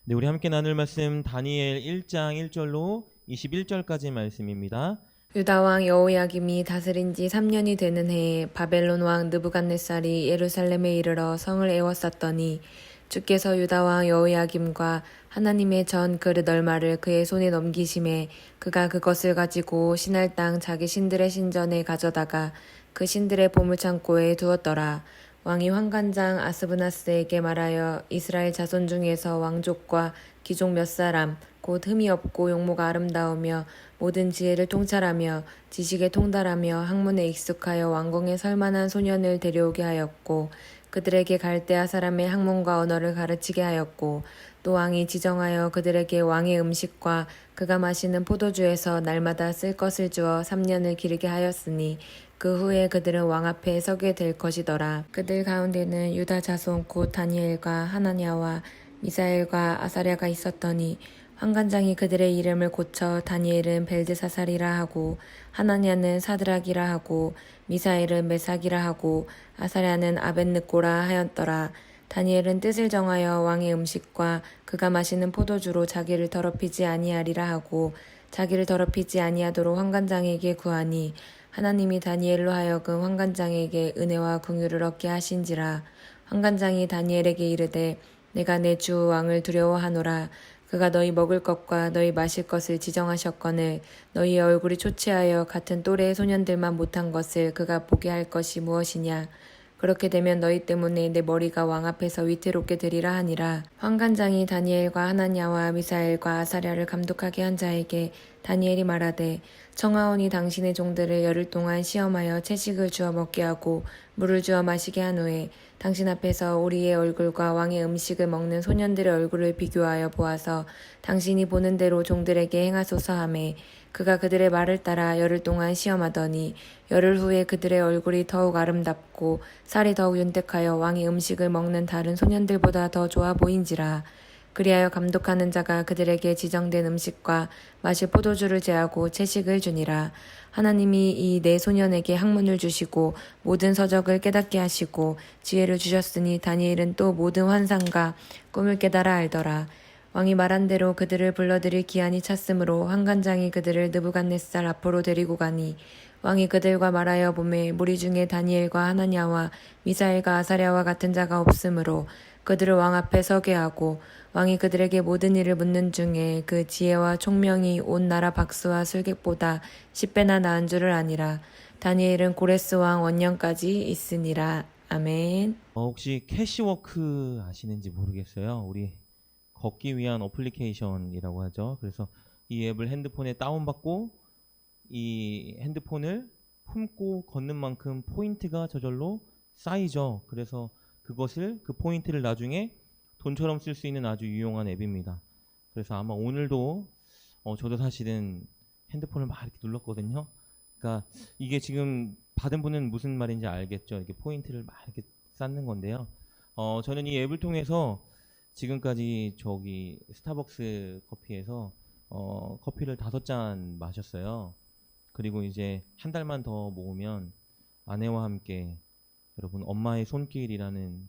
네, 우리 함께 나눌 말씀 다니엘 1장 1절로 21절까지 말씀입니다. 유다 왕 여호야김이 다스린 지 3년이 되는 해에 바벨론 왕 느부갓네살이 예루살렘에 이르러 성을 에워쌌더니 주께서 유다 왕 여호야김과 하나님의 전 그릇 얼마를 그의 손에 넘기심에 그가 그것을 가지고 신할 땅 자기 신들의 신전에 가져다가 그 신들의 보물창고에 두었더라. 왕이 환관장 아스브나스에게 말하여 이스라엘 자손 중에서 왕족과 귀족 몇 사람 곧 흠이 없고 용모가 아름다우며 모든 지혜를 통찰하며 지식에 통달하며 학문에 익숙하여 왕궁에 설만한 소년을 데려오게 하였고 그들에게 갈대아 사람의 학문과 언어를 가르치게 하였고 또 왕이 지정하여 그들에게 왕의 음식과 그가 마시는 포도주에서 날마다 쓸 것을 주어 3년을 기르게 하였으니 그 후에 그들은 왕 앞에 서게 될 것이더라. 그들 가운데는 유다 자손 곧 다니엘과 하나냐와 미사엘과 아사랴가 있었더니 환관장이 그들의 이름을 고쳐 다니엘은 벨드사살이라 하고 하나냐는 사드락이라 하고 미사엘은 메삭이라 하고 아사랴는 아벳느고라 하였더라. 다니엘은 뜻을 정하여 왕의 음식과 그가 마시는 포도주로 자기를 더럽히지 아니하리라 하고 자기를 더럽히지 아니하도록 환관장에게 구하니 하나님이 다니엘로 하여금 환관장에게 은혜와 긍휼을 얻게 하신지라. 환관장이 다니엘에게 이르되 내가 내 주 왕을 두려워하노라. 그가 너희 먹을 것과 너희 마실 것을 지정하셨거늘 너희의 얼굴이 초췌하여 같은 또래의 소년들만 못한 것을 그가 보게 할 것이 무엇이냐. 그렇게 되면 너희 때문에 내 머리가 왕 앞에서 위태롭게 되리라 하니라. 환관장이 다니엘과 하나냐와 미사엘과 아사랴를 감독하게 한 자에게 다니엘이 말하되 청하오니 당신의 종들을 열흘 동안 시험하여 채식을 주어 먹게 하고 물을 주어 마시게 한 후에 당신 앞에서 우리의 얼굴과 왕의 음식을 먹는 소년들의 얼굴을 비교하여 보아서 당신이 보는 대로 종들에게 행하소서 하매 그가 그들의 말을 따라 열흘 동안 시험하더니 열흘 후에 그들의 얼굴이 더욱 아름답고 살이 더욱 윤택하여 왕의 음식을 먹는 다른 소년들보다 더 좋아 보인지라. 그리하여 감독하는 자가 그들에게 지정된 음식과 마실 포도주를 제하고 채식을 주니라. 하나님이 이 네 소년에게 학문을 주시고 모든 서적을 깨닫게 하시고 지혜를 주셨으니 다니엘은 또 모든 환상과 꿈을 깨달아 알더라. 왕이 말한 대로 그들을 불러들일 기한이 찼으므로 환관장이 그들을 느부갓네살 앞으로 데리고 가니 왕이 그들과 말하여 보매 무리 중에 다니엘과 하나냐와 미사엘과 아사랴와 같은 자가 없으므로 그들을 왕 앞에 서게 하고 왕이 그들에게 모든 일을 묻는 중에 그 지혜와 총명이 온 나라 박수와 술객보다 10배나 나은 줄을 아니라. 다니엘은 고레스 왕 원년까지 있으니라. 아멘. 혹시 캐시워크 아시는지 모르겠어요. 우리 걷기 위한 어플리케이션이라고 하죠. 그래서 이 앱을 핸드폰에 다운받고 이 핸드폰을 품고 걷는 만큼 포인트가 저절로 쌓이죠. 그래서 그것을 그 포인트를 나중에 돈처럼 쓸 수 있는 아주 유용한 앱입니다. 그래서 아마 오늘도 저도 사실은 핸드폰을 막 이렇게 눌렀거든요. 그러니까 이게 지금 받은 분은 무슨 말인지 알겠죠. 이렇게 포인트를 막 이렇게 쌓는 건데요. 저는 이 앱을 통해서 지금까지 저기 스타벅스 커피에서 커피를 5잔 마셨어요. 그리고 이제 한 달만 더 모으면 아내와 함께 여러분 엄마의 손길이라는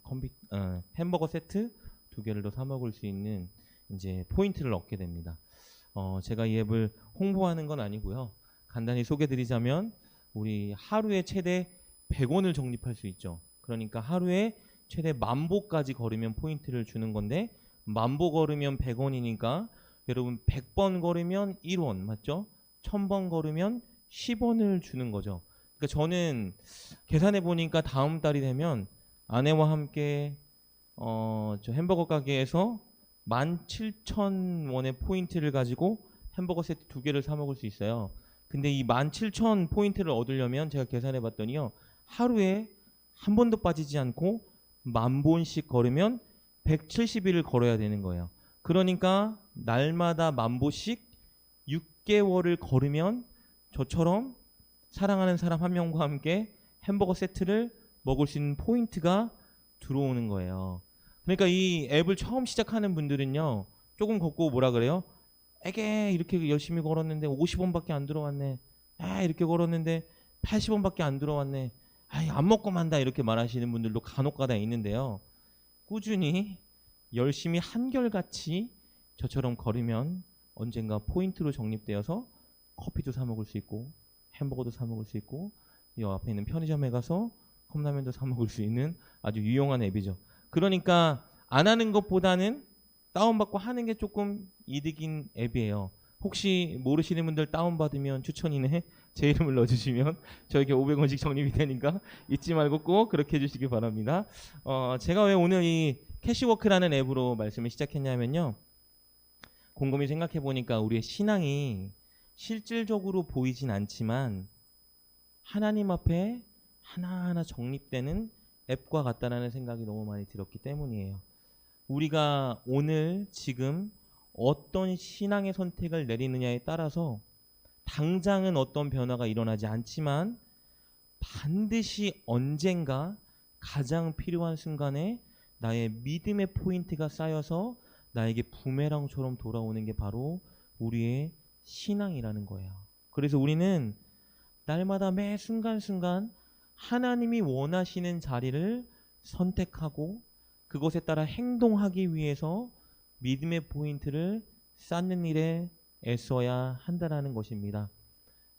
햄버거 세트 2개를 더 사 먹을 수 있는 이제 포인트를 얻게 됩니다. 제가 이 앱을 홍보하는 건 아니고요. 간단히 소개드리자면 우리 하루에 최대 100원을 적립할 수 있죠. 그러니까 하루에 최대 10,000보까지 걸으면 포인트를 주는 건데 10,000보 걸으면 100원이니까 여러분 100번 걸으면 1원 맞죠? 1000번 걸으면 10원을 주는 거죠. 그러니까 저는 계산해 보니까 다음 달이 되면 아내와 함께 저 햄버거 가게에서 17,000원의 포인트를 가지고 햄버거 세트 2개를 사 먹을 수 있어요. 근데 이 17,000 포인트를 얻으려면 제가 계산해 봤더니요. 하루에 한 번도 빠지지 않고 10,000번씩 걸으면 170일을 걸어야 되는 거예요. 그러니까 날마다 10,000보씩 6개월을 걸으면 저처럼 사랑하는 사람 한 명과 함께 햄버거 세트를 먹을 수 있는 포인트가 들어오는 거예요. 그러니까 이 앱을 처음 시작하는 분들은요. 조금 걷고 뭐라 그래요? 에게 이렇게 열심히 걸었는데 50원밖에 안 들어왔네. 이렇게 걸었는데 80원밖에 안 들어왔네. 안 먹고 만다 이렇게 말하시는 분들도 간혹가다 있는데요. 꾸준히 열심히 한결같이 저처럼 걸으면 언젠가 포인트로 적립되어서 커피도 사 먹을 수 있고 햄버거도 사 먹을 수 있고 이 앞에 있는 편의점에 가서 컵라면도 사 먹을 수 있는 아주 유용한 앱이죠. 그러니까 안 하는 것보다는 다운받고 하는 게 조금 이득인 앱이에요. 혹시 모르시는 분들 다운받으면 추천이네. 제 이름을 넣어주시면 저에게 500원씩 적립이 되니까 잊지 말고 꼭 그렇게 해주시기 바랍니다. 제가 왜 오늘 이 캐시워크라는 앱으로 말씀을 시작했냐면요. 곰곰이 생각해 보니까 우리의 신앙이 실질적으로 보이진 않지만 하나님 앞에 하나하나 정립되는 앱과 같다라는 생각이 너무 많이 들었기 때문이에요. 우리가 오늘 지금 어떤 신앙의 선택을 내리느냐에 따라서 당장은 어떤 변화가 일어나지 않지만 반드시 언젠가 가장 필요한 순간에 나의 믿음의 포인트가 쌓여서 나에게 부메랑처럼 돌아오는 게 바로 우리의 신앙이라는 거예요. 그래서 우리는 날마다 매 순간순간 하나님이 원하시는 자리를 선택하고 그것에 따라 행동하기 위해서 믿음의 포인트를 쌓는 일에 애써야 한다는 것입니다.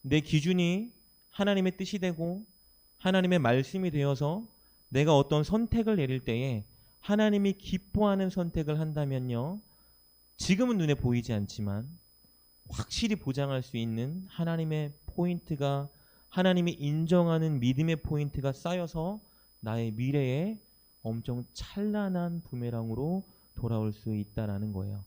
내 기준이 하나님의 뜻이 되고 하나님의 말씀이 되어서 내가 어떤 선택을 내릴 때에 하나님이 기뻐하는 선택을 한다면요. 지금은 눈에 보이지 않지만 확실히 보장할 수 있는 하나님의 포인트가 하나님이 인정하는 믿음의 포인트가 쌓여서 나의 미래에 엄청 찬란한 부메랑으로 돌아올 수 있다라는 거예요.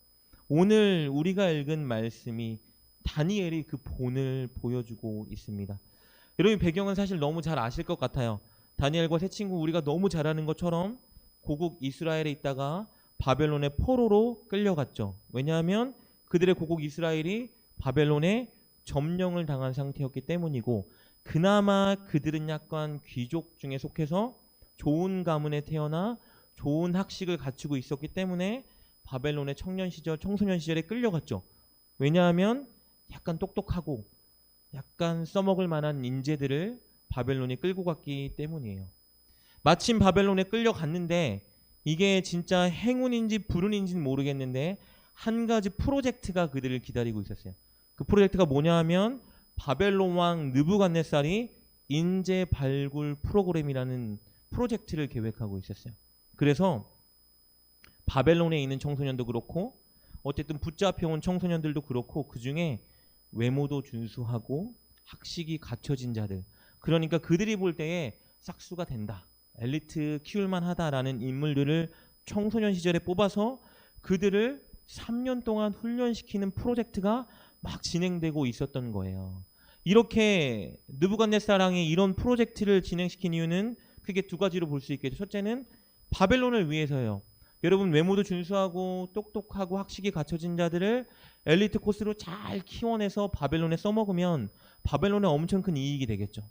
오늘 우리가 읽은 말씀이 다니엘이 그 본을 보여주고 있습니다. 여러분 배경은 사실 너무 잘 아실 것 같아요. 다니엘과 세 친구 우리가 너무 잘 아는 것처럼 고국 이스라엘에 있다가 바벨론의 포로로 끌려갔죠. 왜냐하면 그들의 고국 이스라엘이 바벨론에 점령을 당한 상태였기 때문이고 그나마 그들은 약간 귀족 중에 속해서 좋은 가문에 태어나 좋은 학식을 갖추고 있었기 때문에 바벨론의 청년 시절, 청소년 시절에 끌려갔죠. 왜냐하면 약간 똑똑하고 약간 써먹을 만한 인재들을 바벨론이 끌고 갔기 때문이에요. 마침 바벨론에 끌려갔는데 이게 진짜 행운인지 불운인지는 모르겠는데 한 가지 프로젝트가 그들을 기다리고 있었어요. 그 프로젝트가 뭐냐 하면 바벨론 왕 느부갓네살이 인재 발굴 프로그램이라는 프로젝트를 계획하고 있었어요. 그래서 바벨론에 있는 청소년도 그렇고 어쨌든 붙잡혀온 청소년들도 그렇고 그 중에 외모도 준수하고 학식이 갖춰진 자들, 그러니까 그들이 볼 때에 싹수가 된다, 엘리트 키울만 하다라는 인물들을 청소년 시절에 뽑아서 그들을 3년 동안 훈련시키는 프로젝트가 막 진행되고 있었던 거예요. 이렇게 느부갓네살왕이 이런 프로젝트를 진행시킨 이유는 크게 두 가지로 볼 수 있겠죠. 첫째는 바벨론을 위해서요. 여러분 외모도 준수하고 똑똑하고 학식이 갖춰진 자들을 엘리트 코스로 잘 키워내서 바벨론에 써먹으면 바벨론에 엄청 큰 이익이 되겠죠.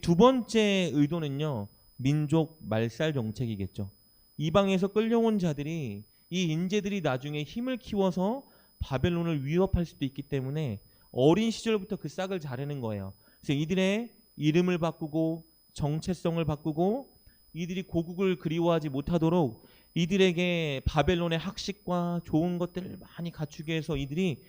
두 번째 의도는요. 민족 말살 정책이겠죠. 이방에서 끌려온 자들이 이 인재들이 나중에 힘을 키워서 바벨론을 위협할 수도 있기 때문에 어린 시절부터 그 싹을 자르는 거예요. 그래서 이들의 이름을 바꾸고 정체성을 바꾸고 이들이 고국을 그리워하지 못하도록 이들에게 바벨론의 학식과 좋은 것들을 많이 갖추게 해서 이들이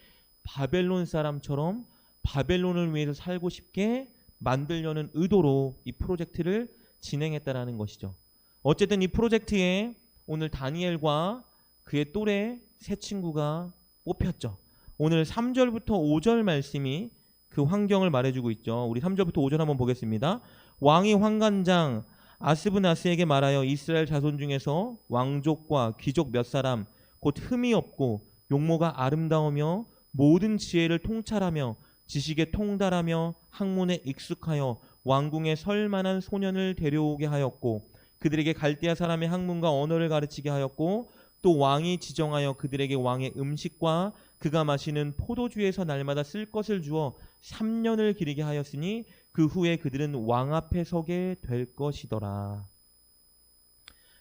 바벨론 사람처럼 바벨론을 위해서 살고 싶게 만들려는 의도로 이 프로젝트를 진행했다라는 것이죠. 어쨌든 이 프로젝트에 오늘 다니엘과 그의 또래 세 친구가 뽑혔죠. 오늘 3절부터 5절 말씀이 그 환경을 말해주고 있죠. 우리 3절부터 5절 한번 보겠습니다. 왕이 환관장 아스브나스에게 말하여 이스라엘 자손 중에서 왕족과 귀족 몇 사람 곧 흠이 없고 용모가 아름다우며 모든 지혜를 통찰하며 지식에 통달하며 학문에 익숙하여 왕궁에 설 만한 소년을 데려오게 하였고 그들에게 갈대아 사람의 학문과 언어를 가르치게 하였고 또 왕이 지정하여 그들에게 왕의 음식과 그가 마시는 포도주에서 날마다 쓸 것을 주어 3년을 기르게 하였으니 그 후에 그들은 왕 앞에 서게 될 것이더라.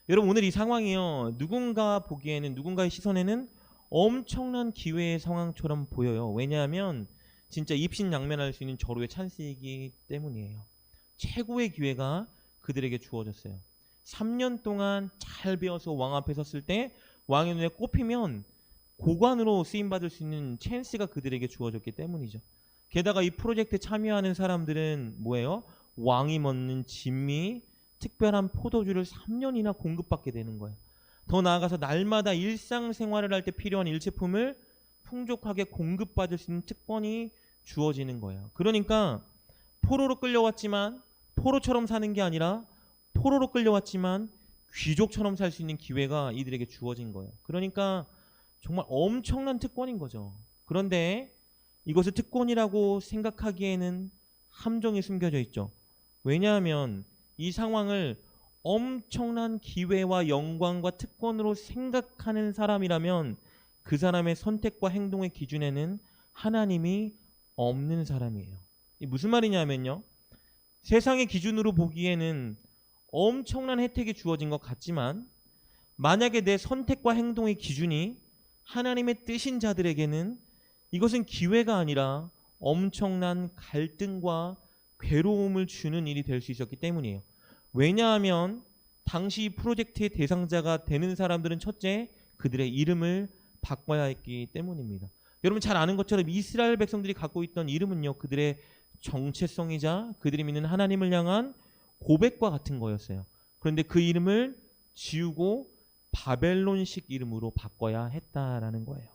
여러분 오늘 이 상황이요. 누군가 보기에는 누군가의 시선에는 엄청난 기회의 상황처럼 보여요. 왜냐하면 진짜 입신양면할 수 있는 절호의 찬스이기 때문이에요. 최고의 기회가 그들에게 주어졌어요. 3년 동안 잘 배워서 왕 앞에 섰을 때 왕의 눈에 꼽히면 고관으로 쓰임받을 수 있는 찬스가 그들에게 주어졌기 때문이죠. 게다가 이 프로젝트에 참여하는 사람들은 뭐예요? 왕이 먹는 진미, 특별한 포도주를 3년이나 공급받게 되는 거예요. 더 나아가서 날마다 일상생활을 할 때 필요한 일체품을 풍족하게 공급받을 수 있는 특권이 주어지는 거예요. 그러니까 포로로 끌려왔지만 포로처럼 사는 게 아니라 포로로 끌려왔지만 귀족처럼 살 수 있는 기회가 이들에게 주어진 거예요. 그러니까 정말 엄청난 특권인 거죠. 그런데 이것을 특권이라고 생각하기에는 함정이 숨겨져 있죠. 왜냐하면 이 상황을 엄청난 기회와 영광과 특권으로 생각하는 사람이라면 그 사람의 선택과 행동의 기준에는 하나님이 없는 사람이에요. 이게 무슨 말이냐면요. 세상의 기준으로 보기에는 엄청난 혜택이 주어진 것 같지만 만약에 내 선택과 행동의 기준이 하나님의 뜻인 자들에게는 이것은 기회가 아니라 엄청난 갈등과 괴로움을 주는 일이 될 수 있었기 때문이에요. 왜냐하면 당시 프로젝트의 대상자가 되는 사람들은 첫째, 그들의 이름을 바꿔야 했기 때문입니다. 여러분 잘 아는 것처럼 이스라엘 백성들이 갖고 있던 이름은요, 그들의 정체성이자 그들이 믿는 하나님을 향한 고백과 같은 거였어요. 그런데 그 이름을 지우고 바벨론식 이름으로 바꿔야 했다라는 거예요.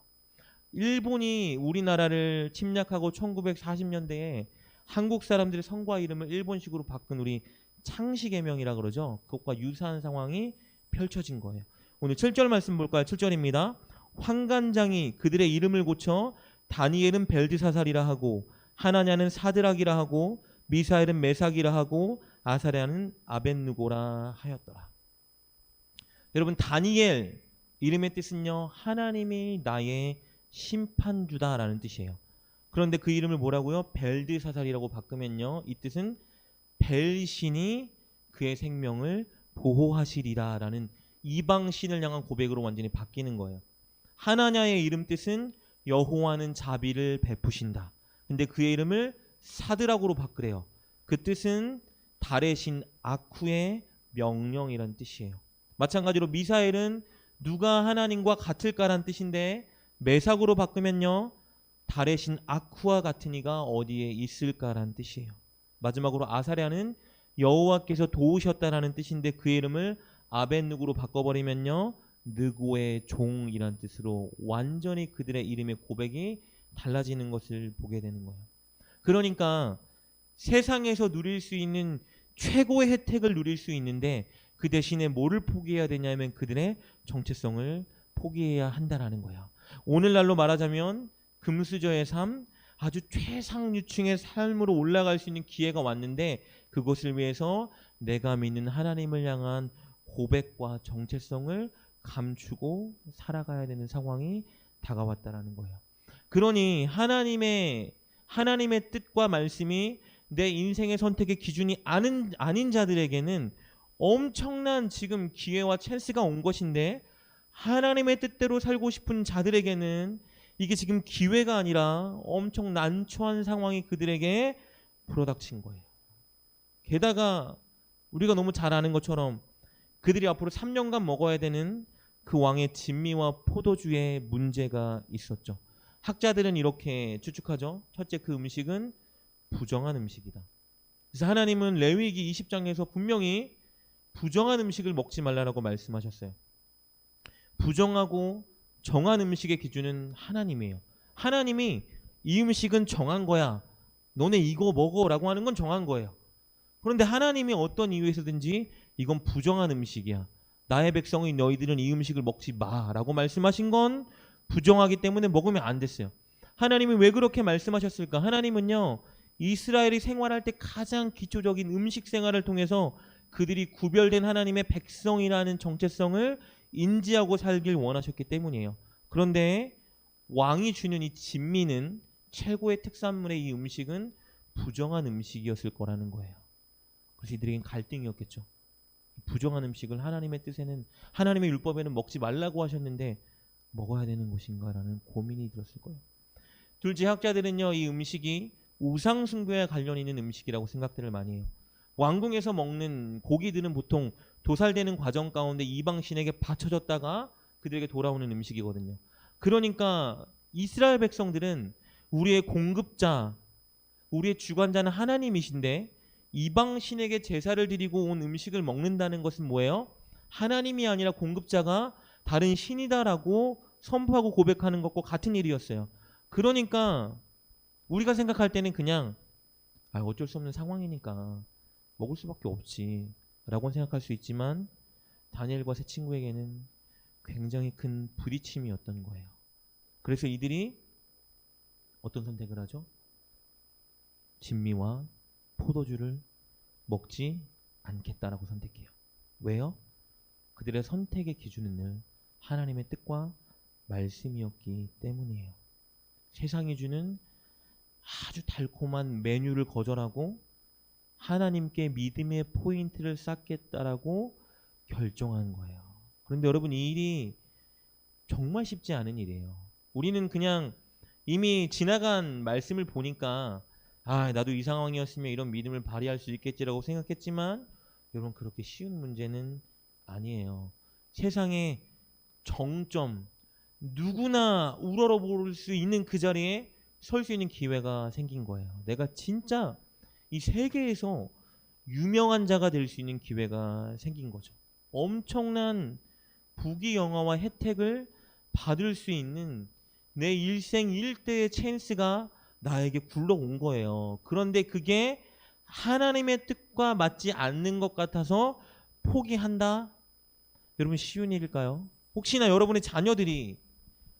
일본이 우리나라를 침략하고 1940년대에 한국 사람들의 성과 이름을 일본식으로 바꾼 우리 창시개명이라 그러죠. 그것과 유사한 상황이 펼쳐진 거예요. 오늘 7절 말씀 볼까요? 7절입니다. 환관장이 그들의 이름을 고쳐 다니엘은 벨드사살이라 하고 하나냐는 사드락이라 하고 미사엘은 메삭이라 하고 아사랴는 아벳느고라 하였더라. 여러분 다니엘 이름의 뜻은요, 하나님이 나의 심판주다라는 뜻이에요. 그런데 그 이름을 뭐라고요? 벨드사살이라고 바꾸면요, 이 뜻은 벨신이 그의 생명을 보호하시리라라는 이방신을 향한 고백으로 완전히 바뀌는 거예요. 하나냐의 이름 뜻은 여호와는 자비를 베푸신다. 근데 그의 이름을 사드락으로 바꾸래요. 그 뜻은 달의 신 아쿠의 명령이란 뜻이에요. 마찬가지로 미사엘은 누가 하나님과 같을까란 뜻인데 메삭으로 바꾸면요, 달의 신 아쿠와 같은 이가 어디에 있을까란 뜻이에요. 마지막으로 아사랴는 여호와께서 도우셨다라는 뜻인데 그의 이름을 아벳느고로 바꿔버리면요, 느고의 종이란 뜻으로 완전히 그들의 이름의 고백이 달라지는 것을 보게 되는 거예요. 그러니까 세상에서 누릴 수 있는 최고의 혜택을 누릴 수 있는데 그 대신에 뭐를 포기해야 되냐면 그들의 정체성을 포기해야 한다라는 거예요. 오늘날로 말하자면 금수저의 삶, 아주 최상류층의 삶으로 올라갈 수 있는 기회가 왔는데 그것을 위해서 내가 믿는 하나님을 향한 고백과 정체성을 감추고 살아가야 되는 상황이 다가왔다라는 거예요. 그러니 하나님의 뜻과 말씀이 내 인생의 선택의 기준이 아닌 자들에게는 엄청난 지금 기회와 찬스가 온 것인데 하나님의 뜻대로 살고 싶은 자들에게는 이게 지금 기회가 아니라 엄청 난처한 상황이 그들에게 불어닥친 거예요. 게다가 우리가 너무 잘 아는 것처럼 그들이 앞으로 3년간 먹어야 되는 그 왕의 진미와 포도주에 문제가 있었죠. 학자들은 이렇게 추측하죠. 첫째, 그 음식은 부정한 음식이다. 그래서 하나님은 레위기 20장에서 분명히 부정한 음식을 먹지 말라라고 말씀하셨어요. 부정하고 정한 음식의 기준은 하나님이에요. 하나님이 이 음식은 정한 거야, 너네 이거 먹어라고 하는 건 정한 거예요. 그런데 하나님이 어떤 이유에서든지 이건 부정한 음식이야, 나의 백성이 너희들은 이 음식을 먹지 마라고 말씀하신 건 부정하기 때문에 먹으면 안 됐어요. 하나님이 왜 그렇게 말씀하셨을까? 하나님은요, 이스라엘이 생활할 때 가장 기초적인 음식 생활을 통해서 그들이 구별된 하나님의 백성이라는 정체성을 인지하고 살길 원하셨기 때문이에요. 그런데 왕이 주는 이 진미는, 최고의 특산물의 이 음식은 부정한 음식이었을 거라는 거예요. 그래서 이들에겐 갈등이었겠죠. 부정한 음식을 하나님의 뜻에는, 하나님의 율법에는 먹지 말라고 하셨는데 먹어야 되는 것인가라는 고민이 들었을 거예요. 둘째, 학자들은요, 이 음식이 우상 숭배와 관련 있는 음식이라고 생각들을 많이 해요. 왕궁에서 먹는 고기들은 보통 도살되는 과정 가운데 이방신에게 바쳐졌다가 그들에게 돌아오는 음식이거든요. 그러니까 이스라엘 백성들은 우리의 공급자, 우리의 주관자는 하나님이신데 이방 신에게 제사를 드리고 온 음식을 먹는다는 것은 뭐예요? 하나님이 아니라 공급자가 다른 신이다라고 선포하고 고백하는 것과 같은 일이었어요. 그러니까 우리가 생각할 때는 그냥 어쩔 수 없는 상황이니까 먹을 수밖에 없지 라고 생각할 수 있지만 다니엘과 세 친구에게는 굉장히 큰 부딪힘이었던 거예요. 그래서 이들이 어떤 선택을 하죠? 진미와 포도주를 먹지 않겠다라고 선택해요. 왜요? 그들의 선택의 기준은 늘 하나님의 뜻과 말씀이었기 때문이에요. 세상이 주는 아주 달콤한 메뉴를 거절하고 하나님께 믿음의 포인트를 쌓겠다라고 결정한 거예요. 그런데 여러분, 이 일이 정말 쉽지 않은 일이에요. 우리는 그냥 이미 지나간 말씀을 보니까 나도 이 상황이었으면 이런 믿음을 발휘할 수 있겠지라고 생각했지만 여러분, 그렇게 쉬운 문제는 아니에요. 세상의 정점, 누구나 우러러볼 수 있는 그 자리에 설 수 있는 기회가 생긴 거예요. 내가 진짜 이 세계에서 유명한 자가 될 수 있는 기회가 생긴 거죠. 엄청난 부귀영화와 혜택을 받을 수 있는 내 일생 일대의 찬스가 나에게 굴러온 거예요. 그런데 그게 하나님의 뜻과 맞지 않는 것 같아서 포기한다? 여러분, 쉬운 일일까요? 혹시나 여러분의 자녀들이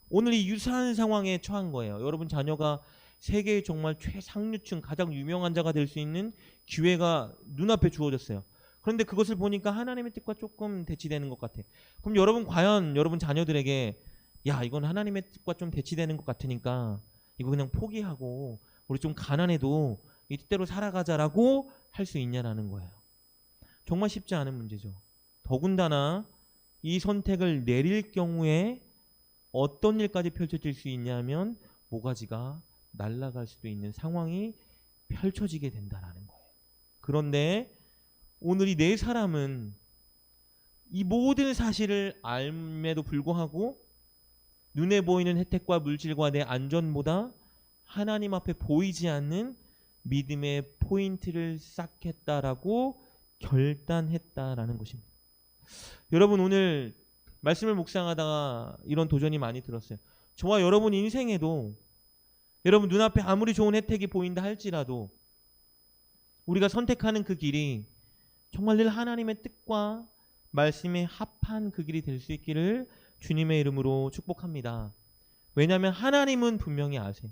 오늘 이 유사한 상황에 처한 거예요. 여러분 자녀가 세계의 정말 최상류층 가장 유명한 자가 될 수 있는 기회가 눈앞에 주어졌어요. 그런데 그것을 보니까 하나님의 뜻과 조금 대치되는 것 같아. 그럼 여러분, 과연 여러분 자녀들에게 이건 하나님의 뜻과 좀 대치되는 것 같으니까 이거 그냥 포기하고 우리 좀 가난해도 이 뜻대로 살아가자라고 할 수 있냐라는 거예요. 정말 쉽지 않은 문제죠. 더군다나 이 선택을 내릴 경우에 어떤 일까지 펼쳐질 수 있냐면 모가지가 날아갈 수도 있는 상황이 펼쳐지게 된다라는 거예요. 그런데 오늘 이 네 사람은 이 모든 사실을 알매도 불구하고 눈에 보이는 혜택과 물질과 내 안전보다 하나님 앞에 보이지 않는 믿음의 포인트를 쌓겠다라고 결단했다라는 것입니다. 여러분, 오늘 말씀을 묵상하다가 이런 도전이 많이 들었어요. 저와 여러분 인생에도 여러분 눈앞에 아무리 좋은 혜택이 보인다 할지라도 우리가 선택하는 그 길이 정말 늘 하나님의 뜻과 말씀에 합한 그 길이 될 수 있기를 주님의 이름으로 축복합니다. 왜냐하면 하나님은 분명히 아세요.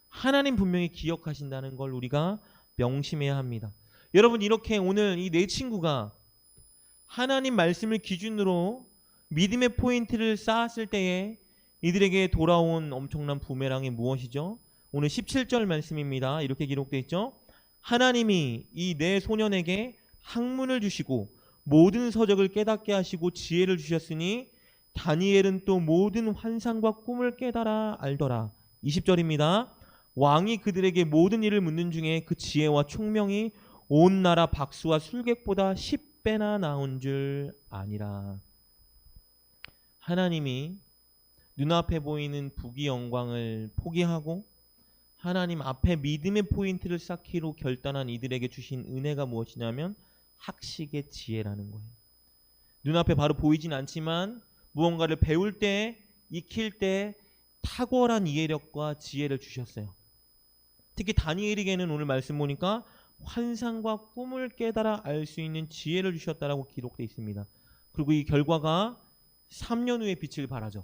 하나님 분명히 기억하신다는 걸 우리가 명심해야 합니다. 여러분, 이렇게 오늘 이 네 친구가 하나님 말씀을 기준으로 믿음의 포인트를 쌓았을 때에 이들에게 돌아온 엄청난 부메랑이 무엇이죠? 오늘 17절 말씀입니다. 이렇게 기록되어 있죠. 하나님이 이 네 소년에게 학문을 주시고 모든 서적을 깨닫게 하시고 지혜를 주셨으니 다니엘은 또 모든 환상과 꿈을 깨달아 알더라. 20절입니다. 왕이 그들에게 모든 일을 묻는 중에 그 지혜와 총명이 온 나라 박수와 술객보다 10배나 나온 줄 아니라. 하나님이 눈앞에 보이는 부귀 영광을 포기하고 하나님 앞에 믿음의 포인트를 쌓기로 결단한 이들에게 주신 은혜가 무엇이냐면 학식의 지혜라는 거예요. 눈앞에 바로 보이진 않지만 무언가를 배울 때, 익힐 때 탁월한 이해력과 지혜를 주셨어요. 특히 다니엘에게는 오늘 말씀 보니까 환상과 꿈을 깨달아 알 수 있는 지혜를 주셨다라고 기록되어 있습니다. 그리고 이 결과가 3년 후에 빛을 발하죠.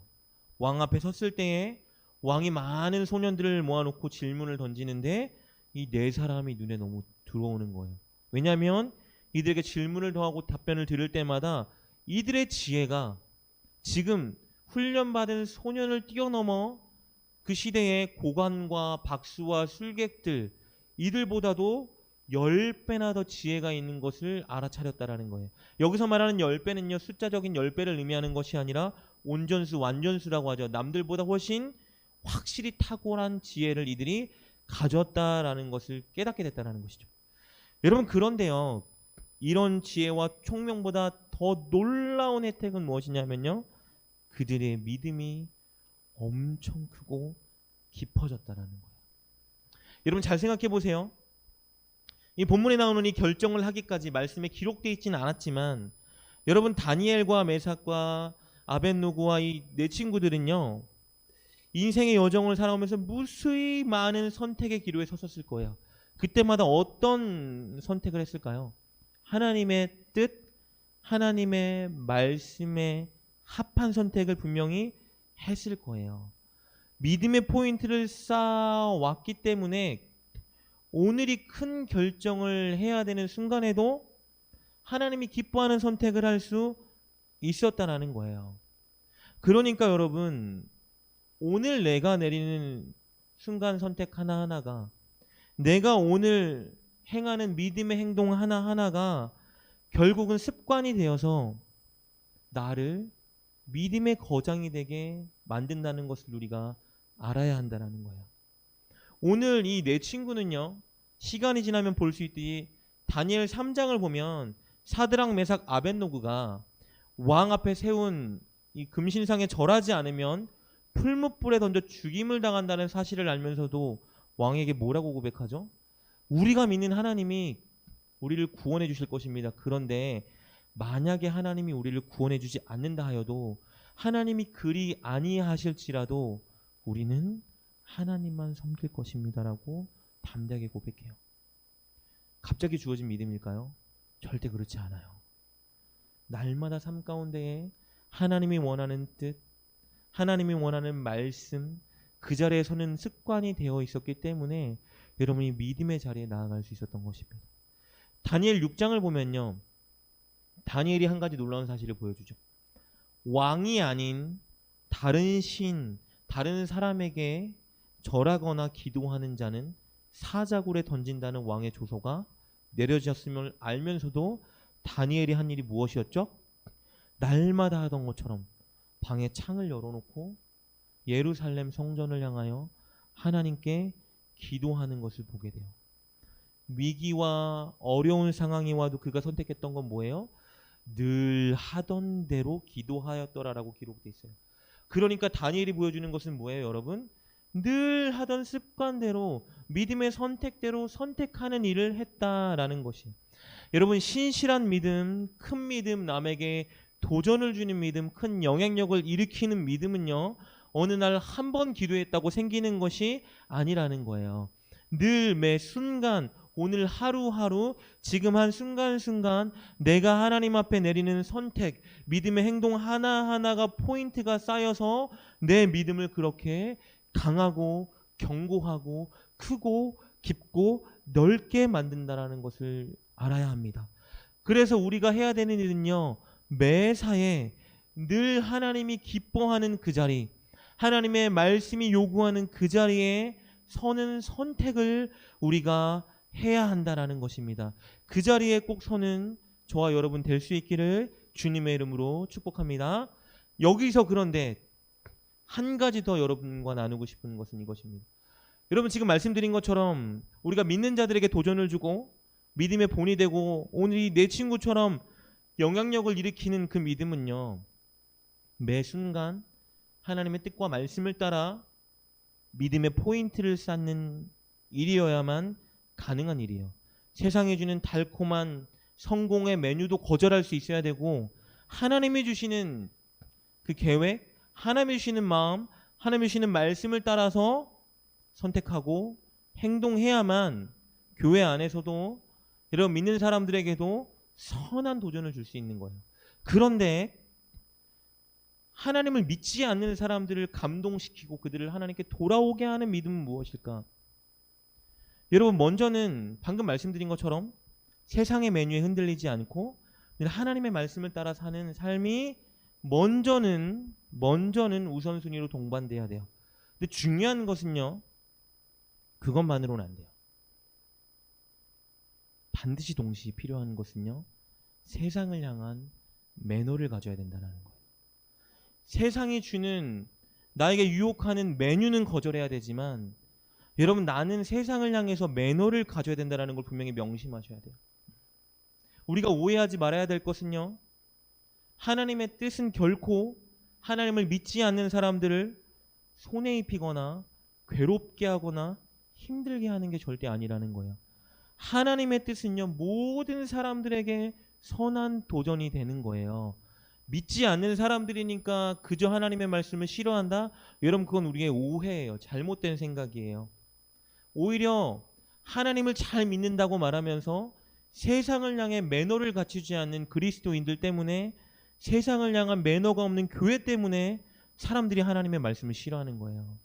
왕 앞에 섰을 때에 왕이 많은 소년들을 모아놓고 질문을 던지는데 이 네 사람이 눈에 너무 들어오는 거예요. 왜냐하면 이들에게 질문을 더하고 답변을 들을 때마다 이들의 지혜가 지금 훈련받은 소년을 뛰어넘어 그 시대의 고관과 박수와 술객들 이들보다도 10배나 더 지혜가 있는 것을 알아차렸다라는 거예요. 여기서 말하는 10배는요, 숫자적인 10배를 의미하는 것이 아니라 온전수, 완전수라고 하죠. 남들보다 훨씬 확실히 탁월한 지혜를 이들이 가졌다라는 것을 깨닫게 됐다라는 것이죠. 여러분, 그런데요, 이런 지혜와 총명보다 더 놀라운 혜택은 무엇이냐면요, 그들의 믿음이 엄청 크고 깊어졌다라는 거예요. 여러분 잘 생각해 보세요. 이 본문에 나오는 이 결정을 하기까지 말씀에 기록되어 있지는 않았지만 여러분 다니엘과 메삭과 아벳노고와 이 네 친구들은요 인생의 여정을 살아오면서 무수히 많은 선택의 기로에 섰었을 거예요. 그때마다 어떤 선택을 했을까요? 하나님의 뜻, 하나님의 말씀에 합한 선택을 분명히 했을 거예요. 믿음의 포인트를 쌓아왔기 때문에 오늘이 큰 결정을 해야 되는 순간에도 하나님이 기뻐하는 선택을 할 수 있었다라는 거예요. 그러니까 여러분 오늘 내가 내리는 순간 선택 하나하나가 내가 오늘 행하는 믿음의 행동 하나하나가 결국은 습관이 되어서 나를 믿음의 거장이 되게 만든다는 것을 우리가 알아야 한다는 거예요. 오늘 이 네 친구는요 시간이 지나면 볼 수 있듯이 다니엘 3장을 보면 사드락 메삭 아벳노고가 왕 앞에 세운 이 금신상에 절하지 않으면 풀무불에 던져 죽임을 당한다는 사실을 알면서도 왕에게 뭐라고 고백하죠? 우리가 믿는 하나님이 우리를 구원해 주실 것입니다. 그런데 만약에 하나님이 우리를 구원해 주지 않는다 하여도 하나님이 그리 아니하실지라도 우리는 하나님만 섬길 것입니다라고 담대하게 고백해요. 갑자기 주어진 믿음일까요? 절대 그렇지 않아요. 날마다 삶 가운데에 하나님이 원하는 뜻, 하나님이 원하는 말씀, 그 자리에 서는 습관이 되어 있었기 때문에 여러분이 믿음의 자리에 나아갈 수 있었던 것입니다. 다니엘 6장을 보면요. 다니엘이 한 가지 놀라운 사실을 보여주죠. 왕이 아닌 다른 신, 다른 사람에게 절하거나 기도하는 자는 사자굴에 던진다는 왕의 조서가 내려졌음을 알면서도 다니엘이 한 일이 무엇이었죠? 날마다 하던 것처럼 방에 창을 열어놓고 예루살렘 성전을 향하여 하나님께 기도하는 것을 보게 돼요. 위기와 어려운 상황이 와도 그가 선택했던 건 뭐예요? 늘 하던 대로 기도하였더라라고 기록되어 있어요. 그러니까 다니엘이 보여주는 것은 뭐예요, 여러분? 늘 하던 습관대로 믿음의 선택대로 선택하는 일을 했다라는 것이. 여러분 신실한 믿음, 큰 믿음, 남에게 도전을 주는 믿음, 큰 영향력을 일으키는 믿음은요 어느 날 한 번 기도했다고 생기는 것이 아니라는 거예요. 늘 매 순간 오늘 하루하루 지금 한 순간순간 내가 하나님 앞에 내리는 선택, 믿음의 행동 하나하나가 포인트가 쌓여서 내 믿음을 그렇게 강하고 견고하고 크고 깊고 넓게 만든다라는 것을 알아야 합니다. 그래서 우리가 해야 되는 일은요 매사에 늘 하나님이 기뻐하는 그 자리, 하나님의 말씀이 요구하는 그 자리에 서는 선택을 우리가 해야 한다라는 것입니다. 그 자리에 꼭 서는 저와 여러분 될 수 있기를 주님의 이름으로 축복합니다. 여기서 그런데 한 가지 더 여러분과 나누고 싶은 것은 이것입니다. 여러분 지금 말씀드린 것처럼 우리가 믿는 자들에게 도전을 주고 믿음의 본이 되고 오늘 이 내 친구처럼 영향력을 일으키는 그 믿음은요 매 순간 하나님의 뜻과 말씀을 따라 믿음의 포인트를 쌓는 일이어야만 가능한 일이에요. 세상에 주는 달콤한 성공의 메뉴도 거절할 수 있어야 되고 하나님이 주시는 그 계획, 하나님이 주시는 마음, 하나님이 주시는 말씀을 따라서 선택하고 행동해야만 교회 안에서도 여러분 믿는 사람들에게도 선한 도전을 줄 수 있는 거예요. 그런데 하나님을 믿지 않는 사람들을 감동시키고 그들을 하나님께 돌아오게 하는 믿음은 무엇일까? 여러분 먼저는 방금 말씀드린 것처럼 세상의 메뉴에 흔들리지 않고 늘 하나님의 말씀을 따라 사는 삶이 먼저는 우선순위로 동반돼야 돼요. 근데 중요한 것은요 그것만으로는 안 돼요. 반드시 동시에 필요한 것은요 세상을 향한 매너를 가져야 된다는 거예요. 세상이 주는 나에게 유혹하는 메뉴는 거절해야 되지만 여러분 나는 세상을 향해서 매너를 가져야 된다는 걸 분명히 명심하셔야 돼요. 우리가 오해하지 말아야 될 것은요 하나님의 뜻은 결코 하나님을 믿지 않는 사람들을 손해 입히거나 괴롭게 하거나 힘들게 하는 게 절대 아니라는 거예요. 하나님의 뜻은요, 모든 사람들에게 선한 도전이 되는 거예요. 믿지 않는 사람들이니까 그저 하나님의 말씀을 싫어한다? 여러분, 그건 우리의 오해예요. 잘못된 생각이에요. 오히려 하나님을 잘 믿는다고 말하면서 세상을 향해 매너를 갖추지 않는 그리스도인들 때문에, 세상을 향한 매너가 없는 교회 때문에 사람들이 하나님의 말씀을 싫어하는 거예요.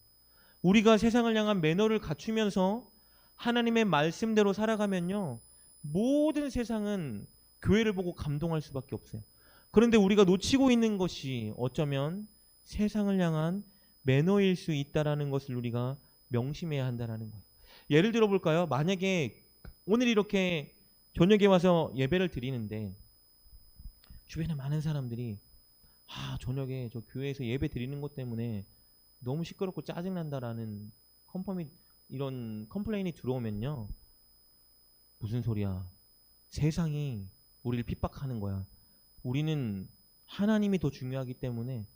우리가 세상을 향한 매너를 갖추면서 하나님의 말씀대로 살아가면요, 모든 세상은 교회를 보고 감동할 수밖에 없어요. 그런데 우리가 놓치고 있는 것이 어쩌면 세상을 향한 매너일 수 있다라는 것을 우리가 명심해야 한다라는 거예요. 예를 들어 볼까요? 만약에 오늘 이렇게 저녁에 와서 예배를 드리는데 주변에 많은 사람들이 저녁에 저 교회에서 예배 드리는 것 때문에 너무 시끄럽고 짜증난다라는 이런 컴플레인이 들어오면요, 무슨 소리야? 세상이 우리를 핍박하는 거야. 우리는 하나님이 더 중요하기 때문에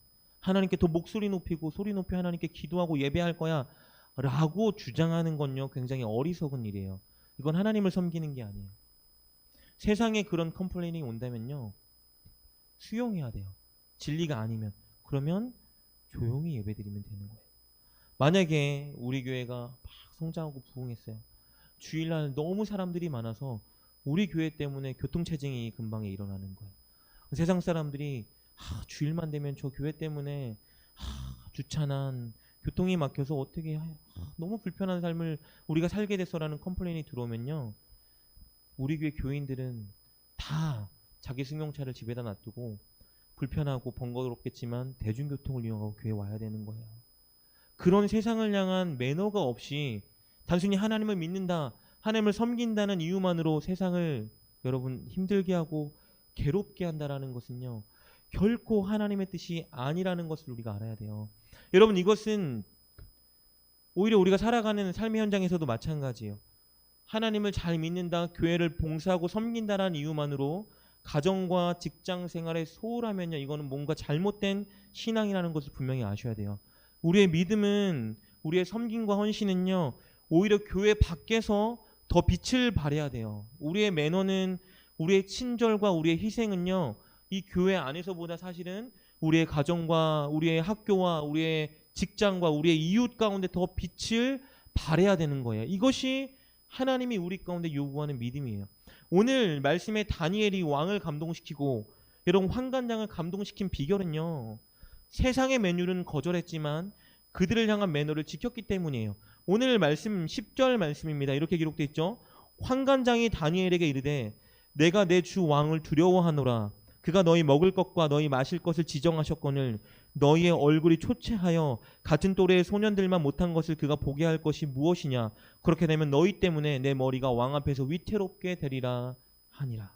하나님께 더 목소리 높이고 소리 높이 하나님께 기도하고 예배할 거야 라고 주장하는 건요, 굉장히 어리석은 일이에요. 이건 하나님을 섬기는 게 아니에요. 세상에 그런 컴플레인이 온다면요, 수용해야 돼요. 진리가 아니면. 그러면 조용히 예배드리면 되는 거예요. 만약에 우리 교회가 막 성장하고 부흥했어요. 주일날 너무 사람들이 많아서 우리 교회 때문에 교통체증이 근방에 일어나는 거예요. 세상 사람들이 주일만 되면 저 교회 때문에 주차난, 교통이 막혀서 어떻게 너무 불편한 삶을 우리가 살게 됐어라는 컴플레인이 들어오면요, 우리 교회 교인들은 다 자기 승용차를 집에다 놔두고 불편하고 번거롭겠지만 대중교통을 이용하고 교회 와야 되는 거예요. 그런 세상을 향한 매너가 없이 단순히 하나님을 믿는다, 하나님을 섬긴다는 이유만으로 세상을 여러분 힘들게 하고 괴롭게 한다라는 것은요, 결코 하나님의 뜻이 아니라는 것을 우리가 알아야 돼요. 여러분, 이것은 오히려 우리가 살아가는 삶의 현장에서도 마찬가지예요. 하나님을 잘 믿는다, 교회를 봉사하고 섬긴다라는 이유만으로 가정과 직장 생활에 소홀하면요, 이거는 뭔가 잘못된 신앙이라는 것을 분명히 아셔야 돼요. 우리의 믿음은, 우리의 섬김과 헌신은요, 오히려 교회 밖에서 더 빛을 발해야 돼요. 우리의 매너는, 우리의 친절과 우리의 희생은요, 이 교회 안에서보다 사실은 우리의 가정과 우리의 학교와 우리의 직장과 우리의 이웃 가운데 더 빛을 발해야 되는 거예요. 이것이 하나님이 우리 가운데 요구하는 믿음이에요. 오늘 말씀에 다니엘이 왕을 감동시키고 여러분 환관장을 감동시킨 비결은요, 세상의 매뉴는 거절했지만 그들을 향한 매너를 지켰기 때문이에요. 오늘 말씀 10절 말씀입니다. 이렇게 기록되어 있죠. 환관장이 다니엘에게 이르되 내가 내 주 왕을 두려워하노라. 그가 너희 먹을 것과 너희 마실 것을 지정하셨거늘 너희의 얼굴이 초췌하여 같은 또래의 소년들만 못한 것을 그가 보게 할 것이 무엇이냐. 그렇게 되면 너희 때문에 내 머리가 왕 앞에서 위태롭게 되리라 하니라.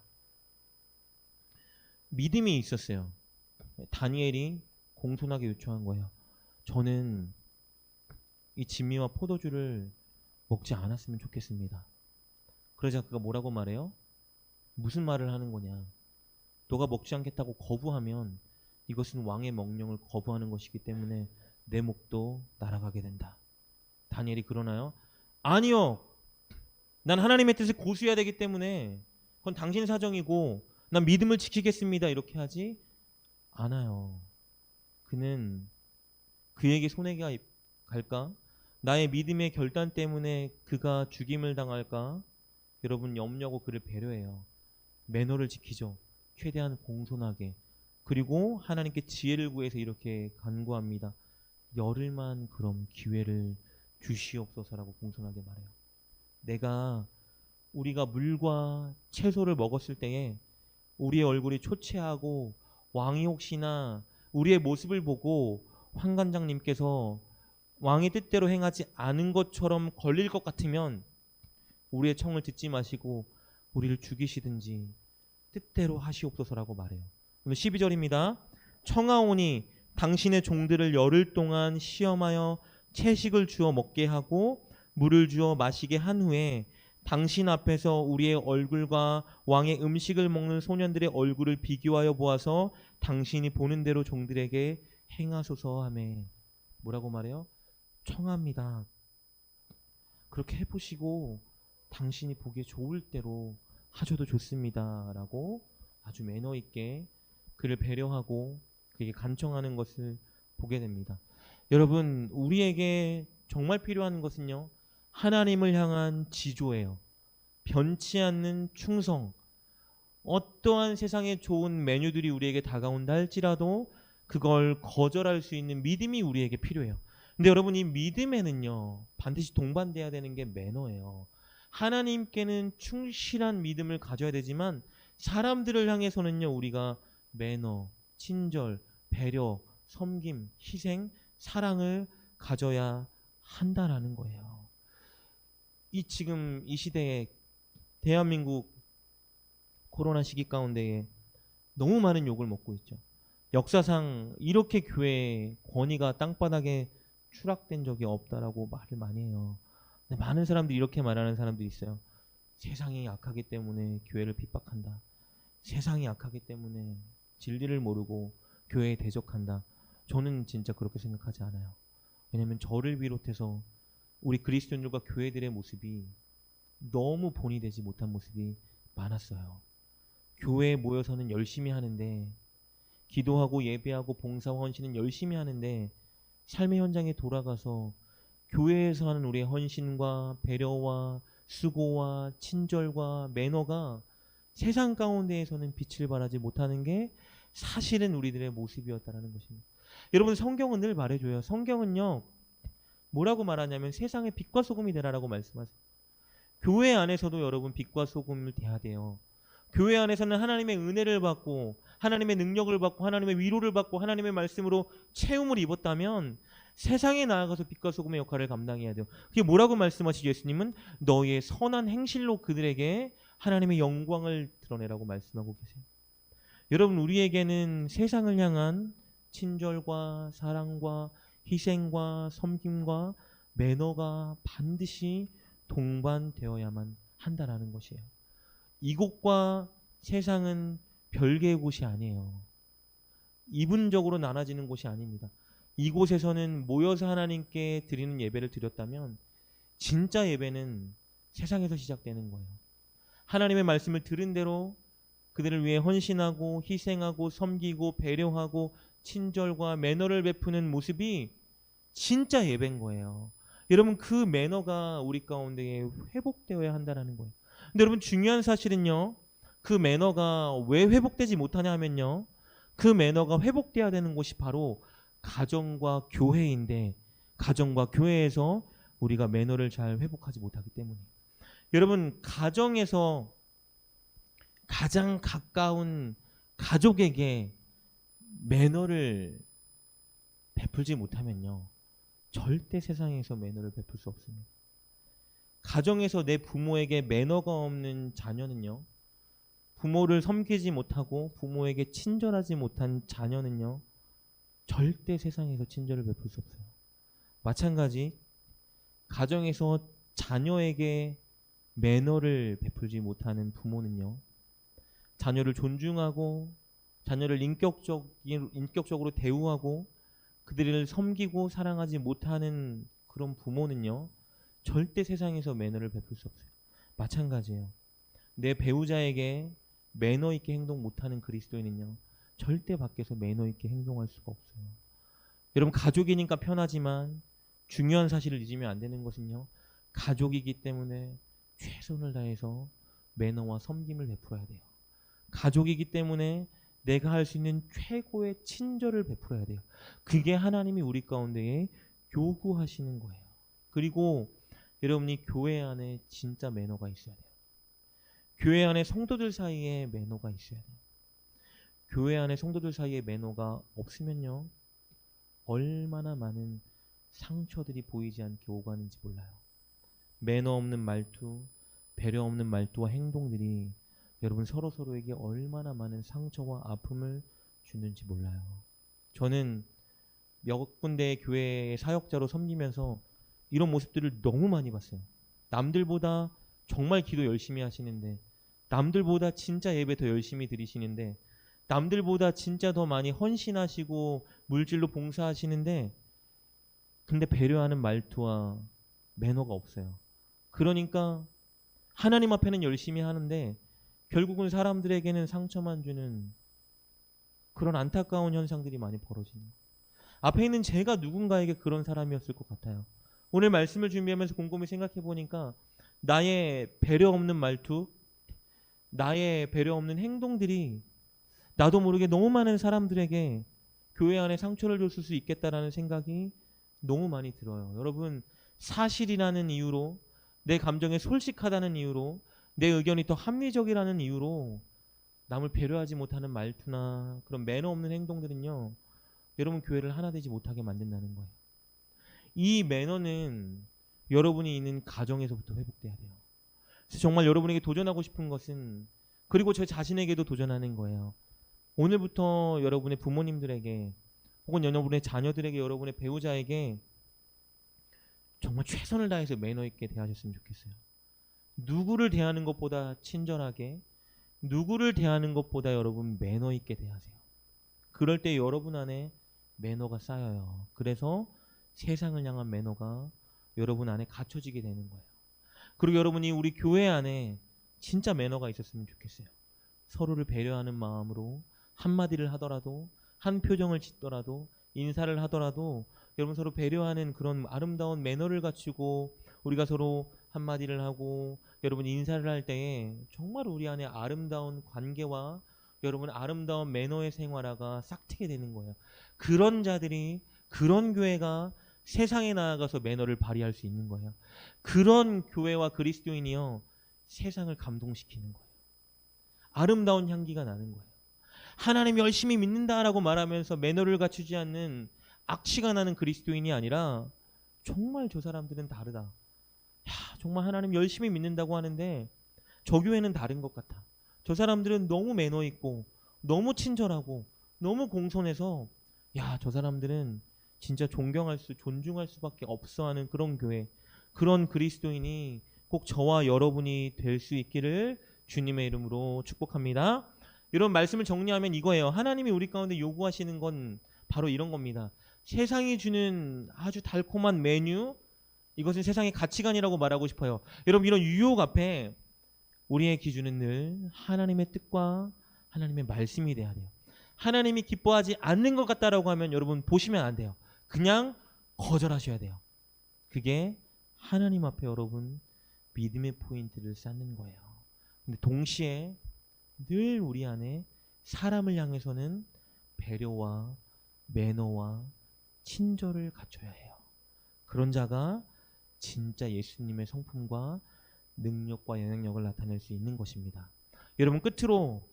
믿음이 있었어요. 다니엘이 공손하게 요청한 거예요. 저는 이 진미와 포도주를 먹지 않았으면 좋겠습니다. 그러자 그가 뭐라고 말해요? 무슨 말을 하는 거냐. 너가 먹지 않겠다고 거부하면 이것은 왕의 명령을 거부하는 것이기 때문에 내 목도 날아가게 된다. 다니엘이 그러나요? 아니요. 난 하나님의 뜻을 고수해야 되기 때문에 그건 당신 사정이고 난 믿음을 지키겠습니다. 이렇게 하지 않아요. 그는 그에게 손해가 갈까? 나의 믿음의 결단 때문에 그가 죽임을 당할까? 여러분 염려하고 그를 배려해요. 매너를 지키죠. 최대한 공손하게. 그리고 하나님께 지혜를 구해서 이렇게 간구합니다. 열흘만 그럼 기회를 주시옵소서라고 공손하게 말해요. 우리가 물과 채소를 먹었을 때에 우리의 얼굴이 초췌하고 왕이 혹시나 우리의 모습을 보고 환관장님께서 왕의 뜻대로 행하지 않은 것처럼 걸릴 것 같으면 우리의 청을 듣지 마시고 우리를 죽이시든지 뜻대로 하시옵소서라고 말해요. 12절입니다. 청하오니 당신의 종들을 열흘 동안 시험하여 채식을 주어 먹게 하고 물을 주어 마시게 한 후에 당신 앞에서 우리의 얼굴과 왕의 음식을 먹는 소년들의 얼굴을 비교하여 보아서 당신이 보는 대로 종들에게 행하소서 하매. 뭐라고 말해요? 청합니다. 그렇게 해보시고 당신이 보기에 좋을 대로 하셔도 좋습니다. 라고 아주 매너 있게 그를 배려하고 그에게 간청하는 것을 보게 됩니다. 여러분, 우리에게 정말 필요한 것은요, 하나님을 향한 지조예요. 변치 않는 충성. 어떠한 세상의 좋은 메뉴들이 우리에게 다가온다 할지라도 그걸 거절할 수 있는 믿음이 우리에게 필요해요. 근데 여러분, 이 믿음에는요, 반드시 동반돼야 되는 게 매너예요. 하나님께는 충실한 믿음을 가져야 되지만 사람들을 향해서는요, 우리가 매너, 친절, 배려, 섬김, 희생, 사랑을 가져야 한다라는 거예요. 지금 이 시대에 대한민국 코로나 시기 가운데에 너무 많은 욕을 먹고 있죠. 역사상 이렇게 교회의 권위가 땅바닥에 추락된 적이 없다라고 말을 많이 해요. 근데 많은 사람들이 이렇게 말하는 사람들이 있어요. 세상이 약하기 때문에 교회를 핍박한다. 세상이 약하기 때문에 진리를 모르고 교회에 대적한다. 저는 진짜 그렇게 생각하지 않아요. 왜냐하면 저를 비롯해서 우리 그리스도인들과 교회들의 모습이 너무 본이 되지 못한 모습이 많았어요. 교회에 모여서는 열심히 하는데, 기도하고 예배하고 봉사와 헌신은 열심히 하는데, 삶의 현장에 돌아가서 교회에서 하는 우리의 헌신과 배려와 수고와 친절과 매너가 세상 가운데에서는 빛을 발하지 못하는 게 사실은 우리들의 모습이었다라는 것입니다. 여러분, 성경은 늘 말해줘요. 성경은요, 뭐라고 말하냐면 세상의 빛과 소금이 되라라고 말씀하세요. 교회 안에서도 여러분 빛과 소금을 돼야 돼요. 교회 안에서는 하나님의 은혜를 받고 하나님의 능력을 받고 하나님의 위로를 받고 하나님의 말씀으로 채움을 입었다면 세상에 나아가서 빛과 소금의 역할을 감당해야 돼요. 그게 뭐라고 말씀하시죠? 예수님은 너희의 선한 행실로 그들에게 하나님의 영광을 드러내라고 말씀하고 계세요. 여러분, 우리에게는 세상을 향한 친절과 사랑과 희생과 섬김과 매너가 반드시 동반되어야만 한다라는 것이에요. 이곳과 세상은 별개의 곳이 아니에요. 이분적으로 나눠지는 곳이 아닙니다. 이곳에서는 모여서 하나님께 드리는 예배를 드렸다면 진짜 예배는 세상에서 시작되는 거예요. 하나님의 말씀을 들은 대로 그들을 위해 헌신하고 희생하고 섬기고 배려하고 친절과 매너를 베푸는 모습이 진짜 예배인 거예요. 여러분, 그 매너가 우리 가운데 회복되어야 한다는 거예요. 근데 여러분, 중요한 사실은요, 그 매너가 왜 회복되지 못하냐 하면요, 그 매너가 회복돼야 되는 곳이 바로 가정과 교회인데, 가정과 교회에서 우리가 매너를 잘 회복하지 못하기 때문이에요. 여러분, 가정에서 가장 가까운 가족에게 매너를 베풀지 못하면요, 절대 세상에서 매너를 베풀 수 없습니다. 가정에서 내 부모에게 매너가 없는 자녀는요, 부모를 섬기지 못하고 부모에게 친절하지 못한 자녀는요, 절대 세상에서 친절을 베풀 수 없어요. 마찬가지 가정에서 자녀에게 매너를 베풀지 못하는 부모는요, 자녀를 존중하고 자녀를 인격적으로 대우하고 그들을 섬기고 사랑하지 못하는 그런 부모는요, 절대 세상에서 매너를 베풀 수 없어요. 마찬가지예요. 내 배우자에게 매너 있게 행동 못하는 그리스도인은요, 절대 밖에서 매너 있게 행동할 수가 없어요. 여러분, 가족이니까 편하지만 중요한 사실을 잊으면 안 되는 것은요, 가족이기 때문에 최선을 다해서 매너와 섬김을 베풀어야 돼요. 가족이기 때문에 내가 할 수 있는 최고의 친절을 베풀어야 돼요. 그게 하나님이 우리 가운데에 요구하시는 거예요. 그리고 여러분이 교회 안에 진짜 매너가 있어야 돼요. 교회 안에 성도들 사이에 매너가 있어야 돼요. 교회 안에 성도들 사이에 매너가 없으면요, 얼마나 많은 상처들이 보이지 않게 오가는지 몰라요. 매너 없는 말투, 배려 없는 말투와 행동들이 여러분 서로에게 얼마나 많은 상처와 아픔을 주는지 몰라요. 저는 몇 군데의 교회의 사역자로 섬기면서 이런 모습들을 너무 많이 봤어요. 남들보다 정말 기도 열심히 하시는데, 남들보다 진짜 예배 더 열심히 드리시는데, 남들보다 진짜 더 많이 헌신하시고 물질로 봉사하시는데, 근데 배려하는 말투와 매너가 없어요. 그러니까 하나님 앞에는 열심히 하는데 결국은 사람들에게는 상처만 주는 그런 안타까운 현상들이 많이 벌어지는 거예요. 앞에 있는 제가 누군가에게 그런 사람이었을 것 같아요. 오늘 말씀을 준비하면서 곰곰이 생각해 보니까 나의 배려 없는 말투, 나의 배려 없는 행동들이 나도 모르게 너무 많은 사람들에게 교회 안에 상처를 줬을 수 있겠다라는 생각이 너무 많이 들어요. 여러분, 사실이라는 이유로, 내 감정에 솔직하다는 이유로, 내 의견이 더 합리적이라는 이유로 남을 배려하지 못하는 말투나 그런 매너 없는 행동들은요, 여러분 교회를 하나 되지 못하게 만든다는 거예요. 이 매너는 여러분이 있는 가정에서부터 회복돼야 돼요. 그래서 정말 여러분에게 도전하고 싶은 것은, 그리고 저 자신에게도 도전하는 거예요. 오늘부터 여러분의 부모님들에게 혹은 여러분의 자녀들에게, 여러분의 배우자에게 정말 최선을 다해서 매너 있게 대하셨으면 좋겠어요. 누구를 대하는 것보다 친절하게, 누구를 대하는 것보다 여러분 매너 있게 대하세요. 그럴 때 여러분 안에 매너가 쌓여요. 그래서 세상을 향한 매너가 여러분 안에 갖춰지게 되는 거예요. 그리고 여러분이 우리 교회 안에 진짜 매너가 있었으면 좋겠어요. 서로를 배려하는 마음으로 한마디를 하더라도, 한 표정을 짓더라도, 인사를 하더라도 여러분 서로 배려하는 그런 아름다운 매너를 갖추고 우리가 서로 한마디를 하고 여러분 인사를 할 때에 정말 우리 안에 아름다운 관계와 여러분 아름다운 매너의 생활화가 싹트게 되는 거예요. 그런 자들이, 그런 교회가 세상에 나아가서 매너를 발휘할 수 있는 거예요. 그런 교회와 그리스도인이요, 세상을 감동시키는 거예요. 아름다운 향기가 나는 거예요. 하나님 열심히 믿는다라고 말하면서 매너를 갖추지 않는 악취가 나는 그리스도인이 아니라 정말 저 사람들은 다르다. 야, 정말 하나님 열심히 믿는다고 하는데 저 교회는 다른 것 같아. 저 사람들은 너무 매너 있고 너무 친절하고 너무 공손해서 야, 저 사람들은 진짜 존중할 수밖에 없어 하는 그런 교회, 그런 그리스도인이 꼭 저와 여러분이 될 수 있기를 주님의 이름으로 축복합니다. 이런 말씀을 정리하면 이거예요. 하나님이 우리 가운데 요구하시는 건 바로 이런 겁니다. 세상이 주는 아주 달콤한 메뉴, 이것은 세상의 가치관이라고 말하고 싶어요. 여러분, 이런 유혹 앞에 우리의 기준은 늘 하나님의 뜻과 하나님의 말씀이 돼야 돼요. 하나님이 기뻐하지 않는 것 같다라고 하면 여러분 보시면 안 돼요. 그냥 거절하셔야 돼요. 그게 하나님 앞에 여러분 믿음의 포인트를 쌓는 거예요. 근데 동시에 늘 우리 안에 사람을 향해서는 배려와 매너와 친절을 갖춰야 해요. 그런 자가 진짜 예수님의 성품과 능력과 영향력을 나타낼 수 있는 것입니다. 여러분, 끝으로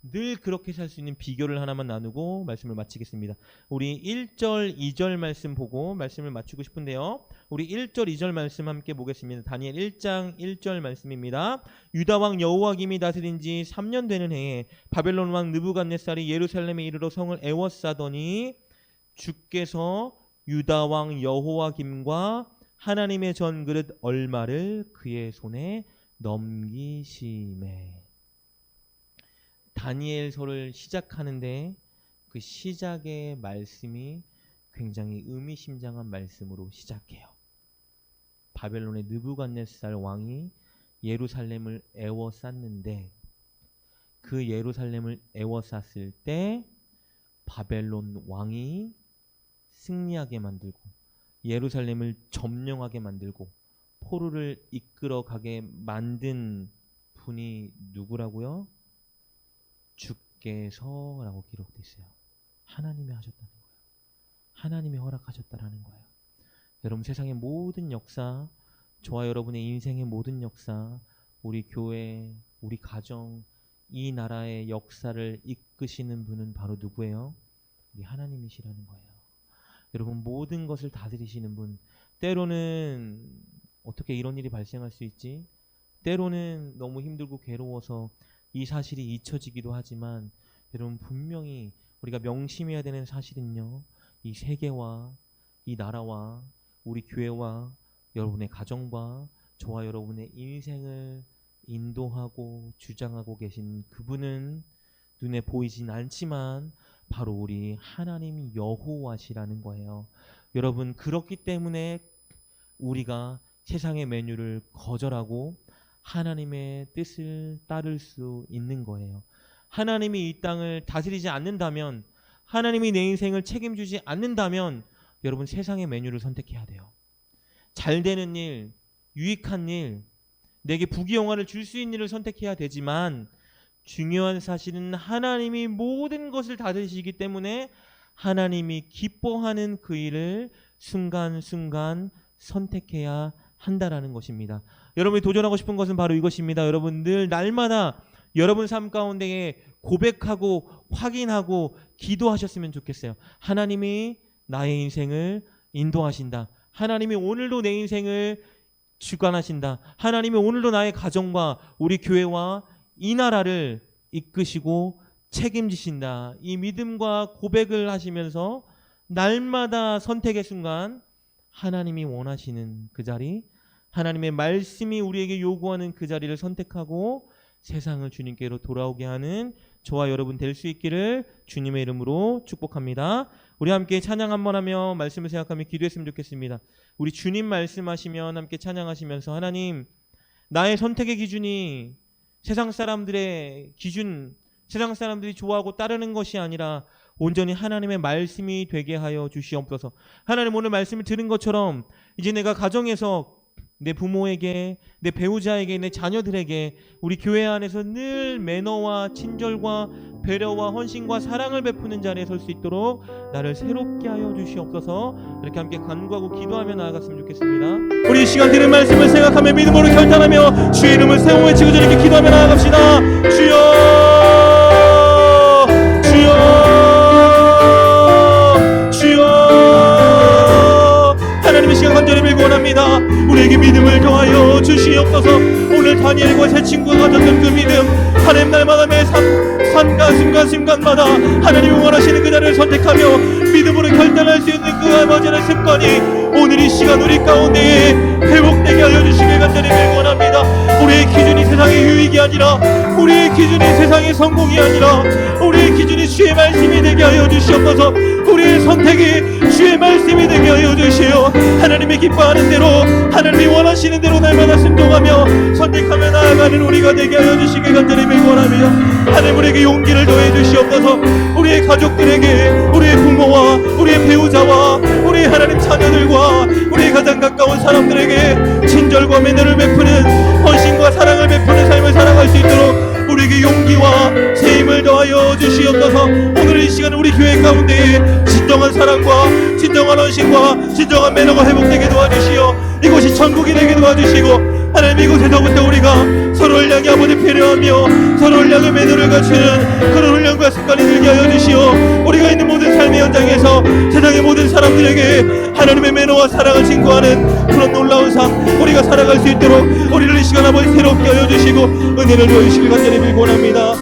늘 그렇게 살 수 있는 비결을 하나만 나누고 말씀을 마치겠습니다. 우리 1절, 2절 말씀 보고 말씀을 마치고 싶은데요. 우리 1절, 2절 말씀 함께 보겠습니다. 다니엘 1장 1절 말씀입니다. 유다 왕 여호와김이 다스린 지 3년 되는 해에 바벨론 왕 느부갓네살이 예루살렘에 이르러 성을 애워싸더니 주께서 유다 왕 여호와김과 하나님의 전그릇 얼마를 그의 손에 넘기심에. 다니엘서를 시작하는데 그 시작의 말씀이 굉장히 의미심장한 말씀으로 시작해요. 바벨론의 느부갓네살 왕이 예루살렘을 애워쌌는데 그 예루살렘을 애워쌌을 때 바벨론 왕이 승리하게 만들고 예루살렘을 점령하게 만들고 포로를 이끌어가게 만든 분이 누구라고요? 주께서라고 기록되어 있어요. 하나님이 하셨다는 거예요. 하나님이 허락하셨다라는 거예요. 여러분, 세상의 모든 역사, 저와 여러분의 인생의 모든 역사, 우리 교회, 우리 가정, 이 나라의 역사를 이끄시는 분은 바로 누구예요? 우리 하나님이시라는 거예요. 여러분, 모든 것을 다스리시는 분, 때로는 어떻게 이런 일이 발생할 수 있지? 때로는 너무 힘들고 괴로워서 이 사실이 잊혀지기도 하지만 여러분, 분명히 우리가 명심해야 되는 사실은요, 이 세계와 이 나라와 우리 교회와 여러분의 가정과 저와 여러분의 인생을 인도하고 주장하고 계신 그분은 눈에 보이진 않지만 바로 우리 하나님 여호와시라는 거예요. 여러분, 그렇기 때문에 우리가 세상의 메뉴를 거절하고 하나님의 뜻을 따를 수 있는 거예요. 하나님이 이 땅을 다스리지 않는다면, 하나님이 내 인생을 책임지지 않는다면 여러분, 세상의 메뉴를 선택해야 돼요. 잘 되는 일, 유익한 일, 내게 부귀영화를 줄 수 있는 일을 선택해야 되지만, 중요한 사실은 하나님이 모든 것을 다스리시기 때문에 하나님이 기뻐하는 그 일을 순간순간 선택해야 한다라는 것입니다. 여러분이 도전하고 싶은 것은 바로 이것입니다. 여러분, 늘 날마다 여러분 삶 가운데에 고백하고 확인하고 기도하셨으면 좋겠어요. 하나님이 나의 인생을 인도하신다. 하나님이 오늘도 내 인생을 주관하신다. 하나님이 오늘도 나의 가정과 우리 교회와 이 나라를 이끄시고 책임지신다. 이 믿음과 고백을 하시면서 날마다 선택의 순간 하나님이 원하시는 그 자리, 하나님의 말씀이 우리에게 요구하는 그 자리를 선택하고 세상을 주님께로 돌아오게 하는 저와 여러분 될 수 있기를 주님의 이름으로 축복합니다. 우리 함께 찬양 한번 하며 말씀을 생각하며 기도했으면 좋겠습니다. 우리 주님 말씀하시면 함께 찬양하시면서, 하나님, 나의 선택의 기준이 세상 사람들의 기준, 세상 사람들이 좋아하고 따르는 것이 아니라 온전히 하나님의 말씀이 되게 하여 주시옵소서. 하나님, 오늘 말씀을 들은 것처럼 이제 내가 가정에서 내 부모에게, 내 배우자에게, 내 자녀들에게, 우리 교회 안에서 늘 매너와 친절과 배려와 헌신과 사랑을 베푸는 자리에 설 수 있도록 나를 새롭게 하여 주시옵소서. 이렇게 함께 간구하고 기도하며 나아갔으면 좋겠습니다. 우리 이 시간 들은 말씀을 생각하며 믿음으로 결단하며 주의 이름을 세워 외치고 이렇게 기도하며 나아갑시다. 주여, 주여, 주여. 하나님의 시간 간절히 빌고 원합니다. 우리에게 믿음을 더하여 주시옵소서. 오늘 다니엘과 새 친구가 가졌던 그 믿음, 하나님 날마다 매 산과 순간순간마다 하나님이 원하시는 그 자리를 선택하며 믿음으로 결단할 수 있는 그 아버지의 습관이 오늘 이 시간 우리 가운데에 회복되게 하여 주시길 간절히 빌고 원합니다. 우리의 기준이 세상의 유익이 아니라, 우리의 기준이 세상의 성공이 아니라, 우리의 기준이 주의 말씀이 되게 하여 주시옵소서. 우리의 선택이 주의 말씀이 되게 하여 주시오. 하나님이 기뻐하는 대로, 하나님이 원하시는 대로 날마다 순종하며 선택하며 나아가는 우리가 되게 하여 주시길 간절히 빌고 원하며, 하나님 우리에게 용기를 더해 주시옵소서. 우리의 가족들에게, 우리의 부모와 우리의 배우자와 우리 하나님 자녀들과 우리의 가장 가까운 사람들에게 친절과 매너를 베푸는, 헌신과 사랑을 베푸는 삶을 살아갈 수 있도록 우리에게 용기와 새 힘을 더하여 주시옵소서. 오늘 이 시간 우리 교회 가운데에 진정한 사랑과 진정한 헌신과 진정한 매너가 회복되게 도와주시오. 이곳이 천국이 되게 도와주시고, 하나님 이곳에서부터 우리가 서로를 향해 아버지 배려하며 서로를 향해 매너를 갖추는 그런 훈련과 습관이 들게 하여 주시오. 우리가 있는 모든 삶의 현장에서 세상의 모든 사람들에게 하나님의 매너와 사랑을 신고하는 그런 놀라운 삶 우리가 살아갈 수 있도록 우리를 이 시간 아버지 새롭게 하여 주시고 은혜를 보여주시길 간절히 빌고 원합니다.